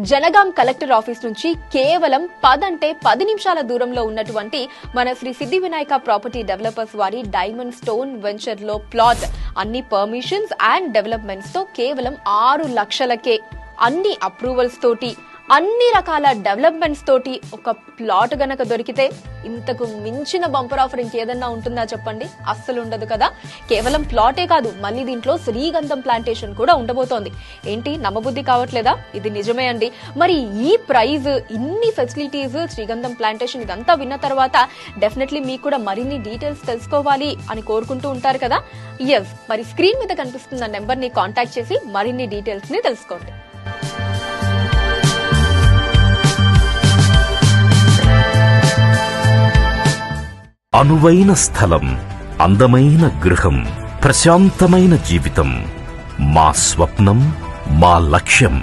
Jangaon collector office నుంచి కేవలం 10 నిమిషాల దూరంలో ఉన్నటువంటి మన శ్రీ సిద్ధి వినాయక ప్రాపర్టీ డెవలపర్స్ వారి డైమండ్ స్టోన్ వెంచర్ లో ప్లాట్ అన్ని పర్మిషన్స్ అండ్ డెవలప్మెంట్స్ తో కేవలం 6 లక్షలకే అన్ని అప్రూవల్స్ తోటి అన్ని రకాల డెవలప్మెంట్స్ తోటి ఒక ప్లాట్ గనక దొరికితే ఇంతకు మించిన బంపర్ ఆఫర్ ఇంకేదన్నా ఉంటుందా చెప్పండి? అస్సలు ఉండదు కదా. కేవలం ప్లాటే కాదు, మళ్ళీ దీంట్లో శ్రీగంధం ప్లాంటేషన్ కూడా ఉండబోతోంది. ఏంటి నమ్మబుద్ధి కావట్లేదా? ఇది నిజమే అండి. మరి ఈ ప్రైజ్, ఇన్ని ఫెసిలిటీస్, శ్రీగంధం ప్లాంటేషన్ ఇదంతా విన్న తర్వాత డెఫినెట్లీ మీకు కూడా మరిన్ని డీటెయిల్స్ తెలుసుకోవాలి అని కోరుకుంటూ ఉంటారు కదా. ఎస్, మరి స్క్రీన్ మీద కనిపిస్తున్న నెంబర్ ని కాంటాక్ట్ చేసి మరిన్ని డీటెయిల్స్ ని తెలుసుకోండి. అనువైన స్థలం, అందమైన గృహం, ప్రశాంతమైన జీవితం మా స్వప్నం, మా లక్ష్యం.